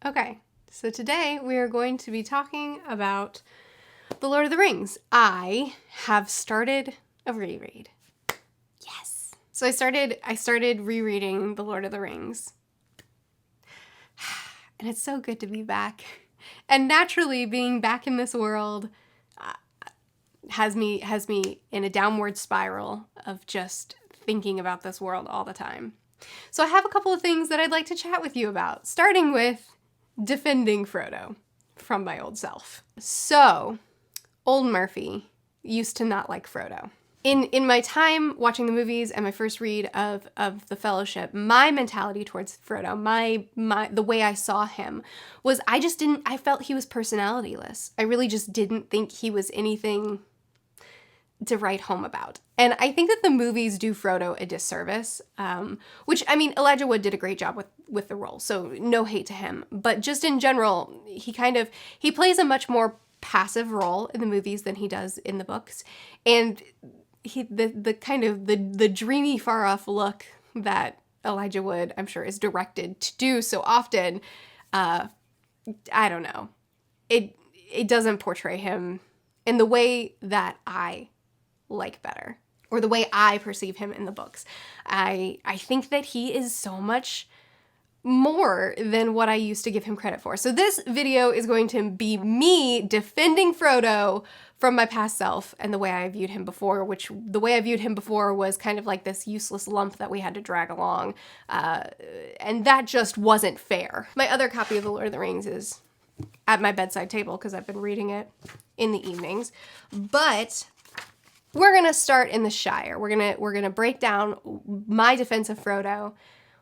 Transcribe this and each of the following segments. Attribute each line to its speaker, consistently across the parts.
Speaker 1: Okay, so today we are going to be talking about The Lord of the Rings. I have started a reread. Yes. So I started rereading The Lord of the Rings. And it's so good to be back. And naturally, being back in this world has me in a downward spiral of just thinking about this world all the time. So I have a couple of things that I'd like to chat with you about, starting with defending Frodo from my old self. So, old Murphy used to not like Frodo. In my time watching the movies and my first read of The Fellowship, my mentality towards Frodo, the way I saw him was I felt he was personalityless. I really just didn't think he was anything to write home about. And I think that the movies do Frodo a disservice, which, I mean, Elijah Wood did a great job with the role, so no hate to him. But just in general, he plays a much more passive role in the movies than he does in the books. And the dreamy, far-off look that Elijah Wood, I'm sure, is directed to do so often, I don't know. It doesn't portray him in the way that I like better, or the way I perceive him in the books. I think that he is so much more than what I used to give him credit for. So this video is going to be me defending Frodo from my past self and the way I viewed him before, which the way I viewed him before was kind of like this useless lump that we had to drag along. And that just wasn't fair. My other copy of The Lord of the Rings is at my bedside table because I've been reading it in the evenings. But we're gonna start in the Shire. We're gonna break down my defense of Frodo,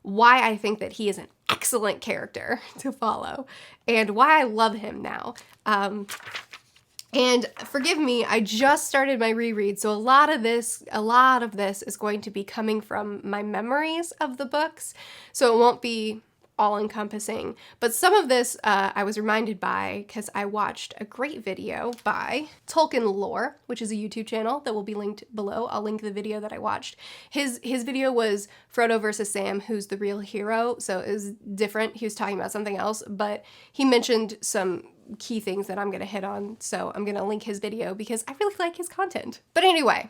Speaker 1: why I think that he is an excellent character to follow, and why I love him now. And forgive me, I just started my reread, so a lot of this is going to be coming from my memories of the books, so it won't be all-encompassing. But some of this I was reminded by because I watched a great video by Tolkien Lore, which is a YouTube channel that will be linked below. I'll link the video that I watched. His video was Frodo versus Sam, who's the real hero, so it was different. He was talking about something else, but he mentioned some key things that I'm going to hit on, so I'm going to link his video because I really like his content. But anyway,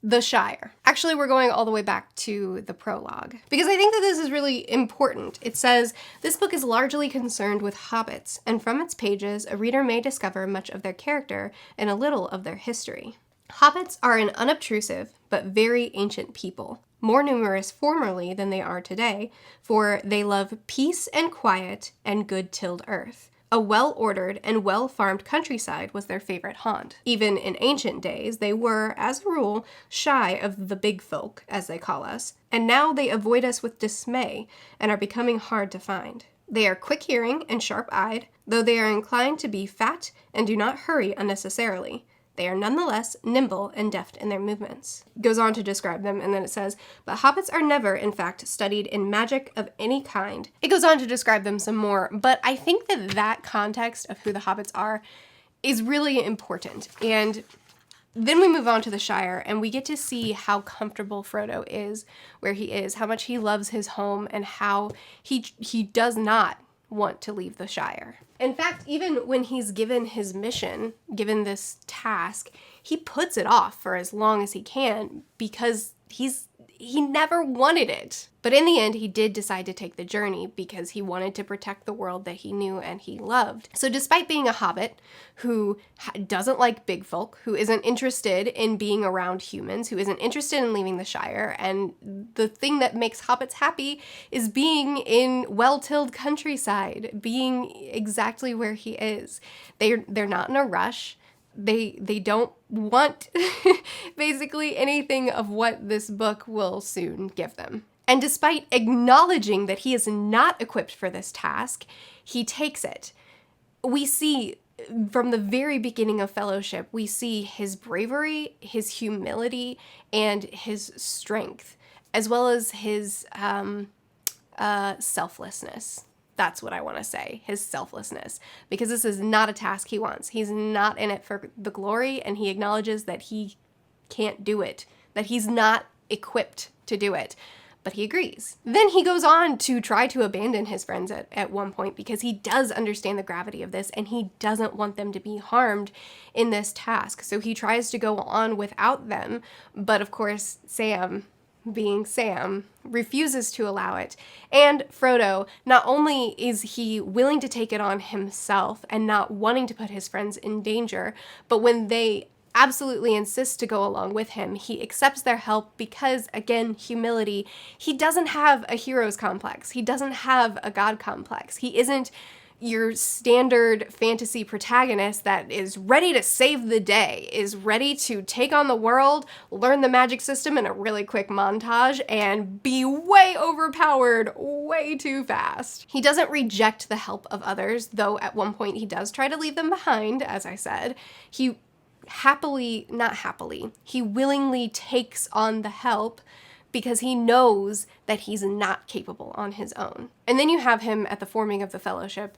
Speaker 1: the Shire. Actually, we're going all the way back to the prologue, because I think that this is really important. It says, "This book is largely concerned with hobbits, and from its pages, a reader may discover much of their character and a little of their history. Hobbits are an unobtrusive but very ancient people, more numerous formerly than they are today, for they love peace and quiet and good-tilled earth. A well-ordered and well-farmed countryside was their favorite haunt. Even in ancient days, they were, as a rule, shy of the big folk, as they call us, and now they avoid us with dismay and are becoming hard to find. They are quick-hearing and sharp-eyed, though they are inclined to be fat and do not hurry unnecessarily. They are nonetheless nimble and deft in their movements." It goes on to describe them, and then it says, "But hobbits are never, in fact, studied in magic of any kind." It goes on to describe them some more, but I think that context of who the hobbits are is really important. And then we move on to the Shire, and we get to see how comfortable Frodo is where he is, how much he loves his home, and how he does not want to leave the Shire. In fact, even when he's given his mission, given this task, he puts it off for as long as he can because he never wanted it. But in the end, he did decide to take the journey because he wanted to protect the world that he knew and he loved. So despite being a hobbit who doesn't like big folk, who isn't interested in being around humans, who isn't interested in leaving the Shire, and the thing that makes hobbits happy is being in well-tilled countryside, being exactly where he is. They're not in a rush. They don't want basically anything of what this book will soon give them. And despite acknowledging that he is not equipped for this task, he takes it. We see from the very beginning of Fellowship, we see his bravery, his humility, and his strength, as well as his selflessness. That's what I want to say, his selflessness, because this is not a task he wants. He's not in it for the glory, and he acknowledges that he can't do it, that he's not equipped to do it. but he agrees. Then he goes on to try to abandon his friends at one point because he does understand the gravity of this and he doesn't want them to be harmed in this task. So he tries to go on without them, but of course Sam, being Sam, refuses to allow it. And Frodo, not only is he willing to take it on himself and not wanting to put his friends in danger, but when they absolutely insist to go along with him, he accepts their help because, again, humility. He doesn't have a hero's complex. He doesn't have a god complex. He isn't your standard fantasy protagonist that is ready to save the day, is ready to take on the world, learn the magic system in a really quick montage, and be way overpowered way too fast. He doesn't reject the help of others, though at one point he does try to leave them behind, as I said. He he willingly takes on the help because he knows that he's not capable on his own. And then you have him at the forming of the Fellowship,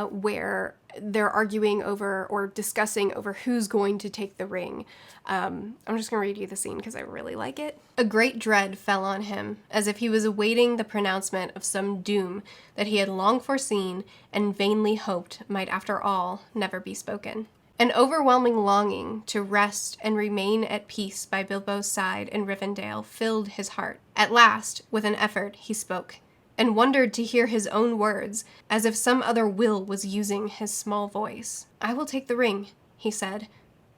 Speaker 1: where they're arguing over or discussing over who's going to take the ring. I'm just going to read you the scene because I really like it. A great dread fell on him, as if he was awaiting the pronouncement of some doom that he had long foreseen and vainly hoped might after all never be spoken. An overwhelming longing to rest and remain at peace by Bilbo's side in Rivendell filled his heart. At last, with an effort, he spoke, and wondered to hear his own words, as if some other will was using his small voice. "I will take the ring," he said,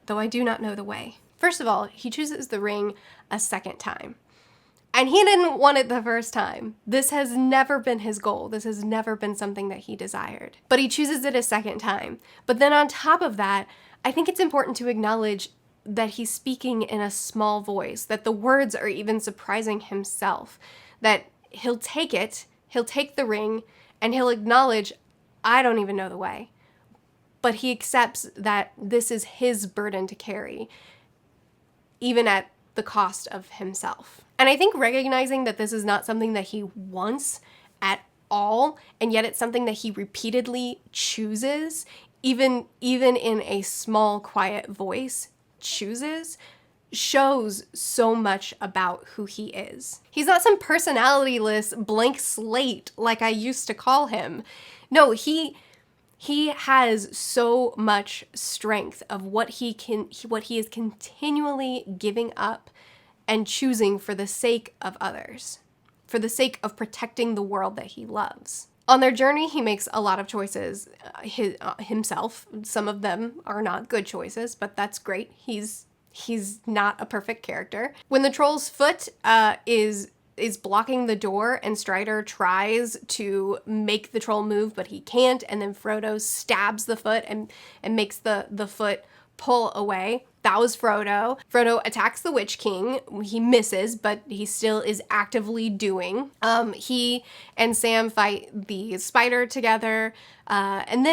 Speaker 1: "though I do not know the way." First of all, he chooses the ring a second time. And he didn't want it the first time. This has never been his goal. This has never been something that he desired. But he chooses it a second time. But then on top of that, I think it's important to acknowledge that he's speaking in a small voice, that the words are even surprising himself, that he'll take the ring, and he'll acknowledge, I don't even know the way. But he accepts that this is his burden to carry, even at the cost of himself. And I think recognizing that this is not something that he wants at all, and yet it's something that he repeatedly chooses, even in a small, quiet voice, chooses, shows so much about who he is. He's not some personality-less blank slate like I used to call him. No, he has so much strength of what he is continually giving up and choosing for the sake of others, for the sake of protecting the world that he loves. On their journey, he makes a lot of choices himself. Some of them are not good choices, but that's great. He's not a perfect character. When the troll's foot is blocking the door and Strider tries to make the troll move, but he can't, and then Frodo stabs the foot and makes the foot pull away. That was Frodo. Frodo attacks the Witch King. He misses, but he still is actively doing. He and Sam fight the spider together. And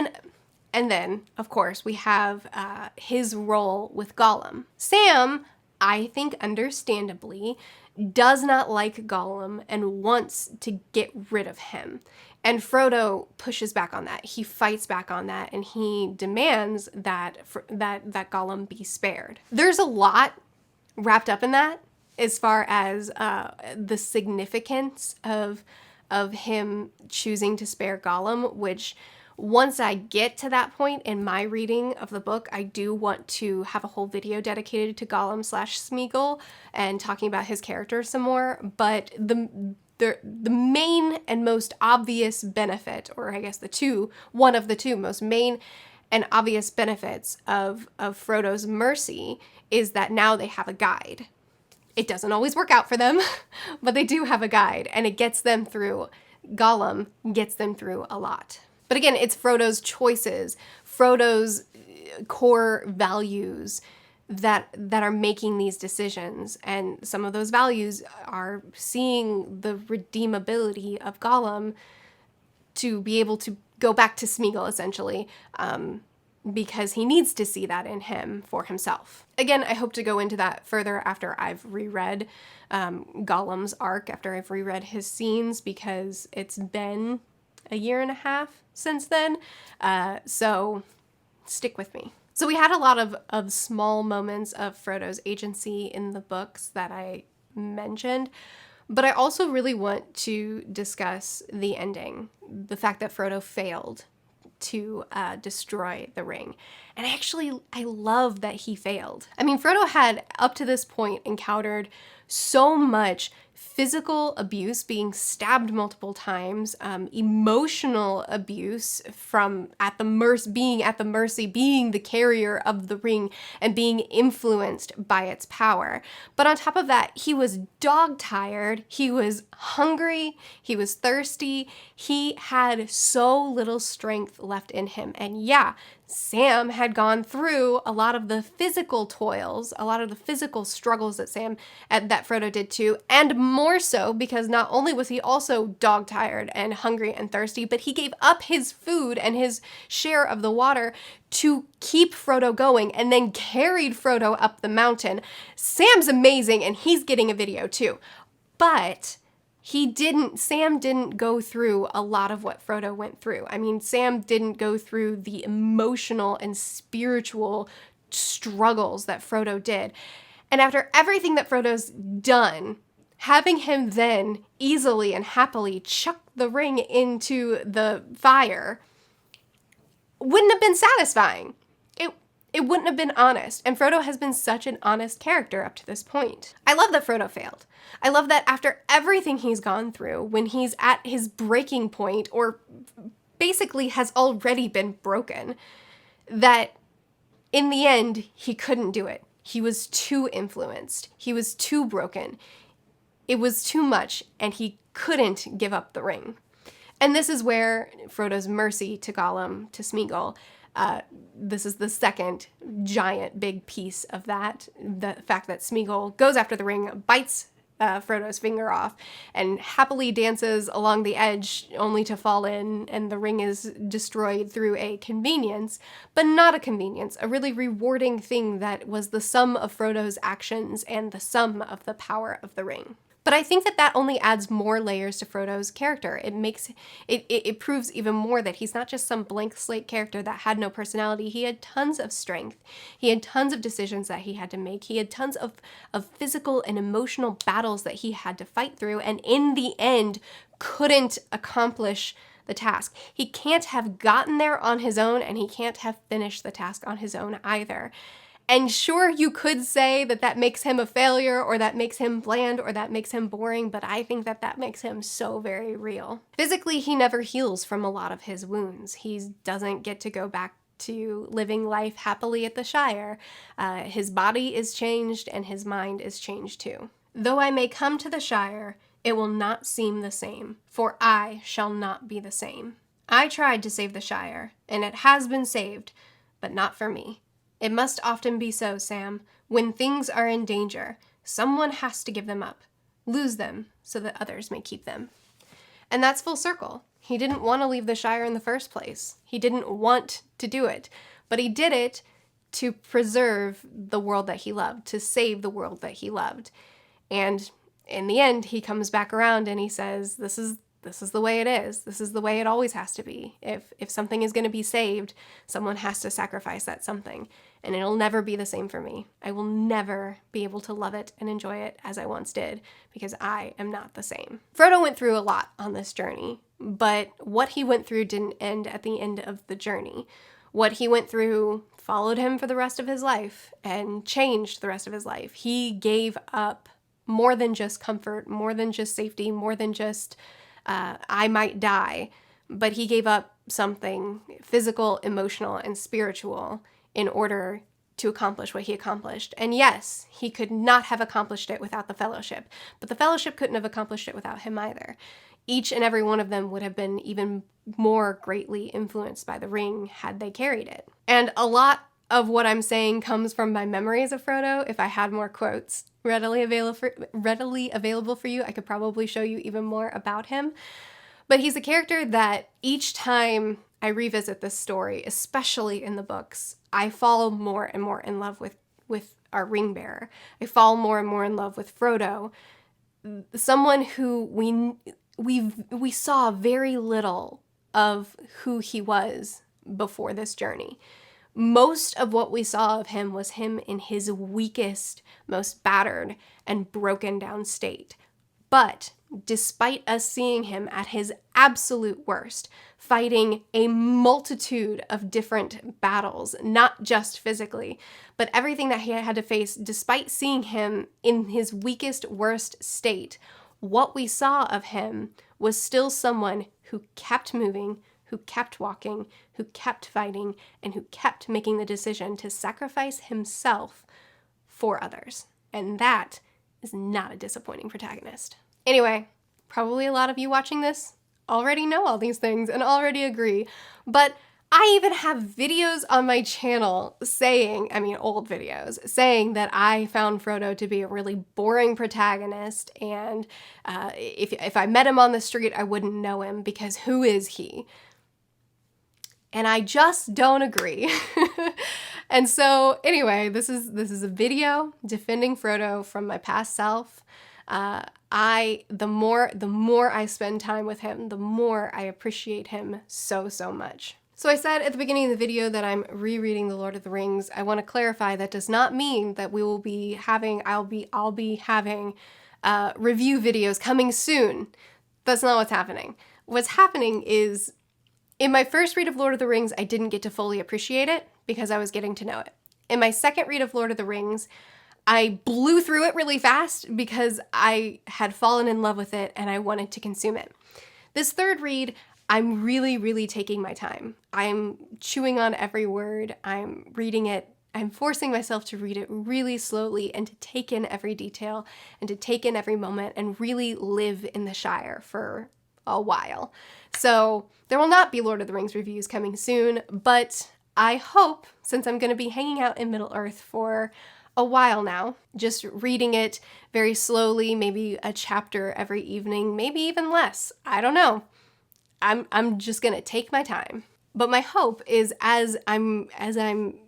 Speaker 1: then, of course, we have his role with Gollum. Sam, I think understandably, does not like Gollum and wants to get rid of him. And Frodo pushes back on that. He fights back on that, and he demands that Gollum be spared. There's a lot wrapped up in that as far as the significance of him choosing to spare Gollum, which once I get to that point in my reading of the book, I do want to have a whole video dedicated to Gollum/Smeagol and talking about his character some more. But the main and most obvious benefit, or I guess one of the two most main and obvious benefits of Frodo's mercy is that now they have a guide. It doesn't always work out for them, but they do have a guide, and it gets them through. Gollum gets them through a lot. But again, it's Frodo's choices, Frodo's core values that are making these decisions. And some of those values are seeing the redeemability of Gollum to be able to go back to Smeagol, essentially, because he needs to see that in him for himself. Again, I hope to go into that further after I've reread Gollum's arc, after I've reread his scenes, because it's been a year and a half since then, so stick with me. So we had a lot of small moments of Frodo's agency in the books that I mentioned, But I also really want to discuss the ending, the fact that Frodo failed to destroy the ring. And I love that he failed. I mean, Frodo had up to this point encountered so much physical abuse, being stabbed multiple times, emotional abuse from being at the mercy, being the carrier of the ring, and being influenced by its power. But on top of that, he was dog-tired, he was hungry, he was thirsty, he had so little strength left in him. And yeah, Sam had gone through a lot of the physical toils, a lot of the physical struggles that Frodo did too, and more so because not only was he also dog-tired and hungry and thirsty, but he gave up his food and his share of the water to keep Frodo going and then carried Frodo up the mountain. Sam's amazing, and he's getting a video too. But Sam didn't go through a lot of what Frodo went through. I mean, Sam didn't go through the emotional and spiritual struggles that Frodo did. And after everything that Frodo's done, having him then easily and happily chuck the ring into the fire wouldn't have been satisfying. It wouldn't have been honest. And Frodo has been such an honest character up to this point. I love that Frodo failed. I love that after everything he's gone through, when he's at his breaking point, or basically has already been broken, that in the end, he couldn't do it. He was too influenced. He was too broken. It was too much, and he couldn't give up the ring. And this is where Frodo's mercy to Gollum, to Smeagol, this is the second giant big piece of that. The fact that Smeagol goes after the ring, bites Frodo's finger off, and happily dances along the edge only to fall in, and the ring is destroyed through a convenience, but not a convenience, a really rewarding thing that was the sum of Frodo's actions and the sum of the power of the ring. But I think that only adds more layers to Frodo's character. It proves even more that he's not just some blank slate character that had no personality. He had tons of strength. He had tons of decisions that he had to make. He had tons of physical and emotional battles that he had to fight through, and in the end, couldn't accomplish the task. He can't have gotten there on his own, and he can't have finished the task on his own either. And sure, you could say that makes him a failure, or that makes him bland, or that makes him boring, but I think that makes him so very real. Physically, he never heals from a lot of his wounds. He doesn't get to go back to living life happily at the Shire. His body is changed, and his mind is changed too. Though I may come to the Shire, it will not seem the same, for I shall not be the same. I tried to save the Shire, and it has been saved, but not for me. It must often be so, Sam. When things are in danger, someone has to give them up, lose them, so that others may keep them. And that's full circle. He didn't want to leave the Shire in the first place. He didn't want to do it, but he did it to preserve the world that he loved, to save the world that he loved. And in the end, he comes back around and he says, this is the way it is. This is the way it always has to be. If something is going to be saved, someone has to sacrifice that something. And it'll never be the same for me. I will never be able to love it and enjoy it as I once did, because I am not the same. Frodo went through a lot on this journey, but what he went through didn't end at the end of the journey. What he went through followed him for the rest of his life and changed the rest of his life. He gave up more than just comfort, more than just safety, more than just I might die, but he gave up something physical, emotional, and spiritual in order to accomplish what he accomplished. And yes, he could not have accomplished it without the Fellowship, but the Fellowship couldn't have accomplished it without him either. Each and every one of them would have been even more greatly influenced by the ring had they carried it. And a lot of what I'm saying comes from my memories of Frodo. If I had more quotes readily available for you, I could probably show you even more about him. But he's a character that each time I revisit this story, especially in the books, I fall more and more in love with our ring bearer. I fall more and more in love with Frodo, someone who we saw very little of who he was before this journey. Most of what we saw of him was him in his weakest, most battered and broken down state. But despite us seeing him at his absolute worst, fighting a multitude of different battles, not just physically, but everything that he had to face, despite seeing him in his weakest, worst state, what we saw of him was still someone who kept moving, who kept walking, who kept fighting, and who kept making the decision to sacrifice himself for others. And that is not a disappointing protagonist. Anyway, probably a lot of you watching this already know all these things and already agree, but I even have videos on my channel saying, old videos, saying that I found Frodo to be a really boring protagonist, and if I met him on the street, I wouldn't know him, because who is he? And I just don't agree. And so anyway, this is a video defending Frodo from my past self. The more I spend time with him, the more I appreciate him so much. So I said at the beginning of the video that I'm rereading The Lord of the Rings. I want to clarify that does not mean that we will be having, I'll be having review videos coming soon. That's not what's happening. What's happening is, in my first read of Lord of the Rings, I didn't get to fully appreciate it because I was getting to know it. In my second read of Lord of the Rings, I blew through it really fast because I had fallen in love with it and I wanted to consume it. This third read, I'm really taking my time. I'm chewing on every word. I'm reading it. I'm forcing myself to read it really slowly and to take in every detail and to take in every moment and really live in the Shire for a while. So there will not be Lord of the Rings reviews coming soon, but I hope, since I'm going to be hanging out in Middle-earth for a while now, just reading it very slowly, maybe a chapter every evening, maybe even less. I don't know. I'm just gonna take my time. But my hope is, as I'm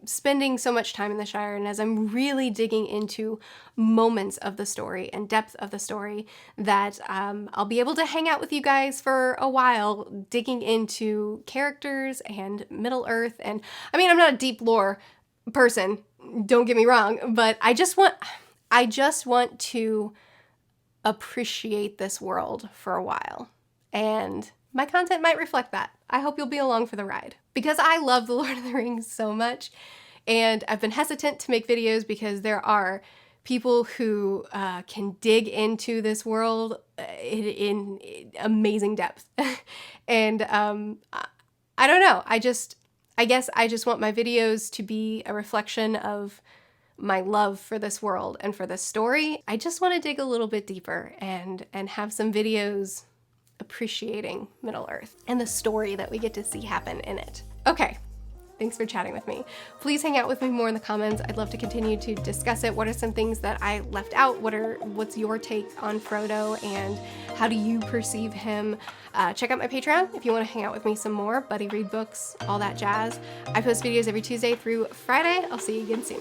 Speaker 1: spending so much time in the Shire and as I'm really digging into moments of the story and depth of the story, that I'll be able to hang out with you guys for a while, digging into characters and Middle-earth. And I'm not a deep lore person, don't get me wrong, but I just want to appreciate this world for a while. And my content might reflect that. I hope you'll be along for the ride. Because I love The Lord of the Rings so much, and I've been hesitant to make videos because there are people who can dig into this world in amazing depth. And I don't know, I guess I just want my videos to be a reflection of my love for this world and for this story. I just want to dig a little bit deeper and have some videos appreciating Middle-earth and the story that we get to see happen in it. Okay, thanks for chatting with me. Please hang out with me more in the comments. I'd love to continue to discuss it. What are some things that I left out? What's your take on Frodo, and how do you perceive him? Check out my Patreon if you want to hang out with me some more. Buddy read books, all that jazz. I post videos every Tuesday through Friday. I'll see you again soon.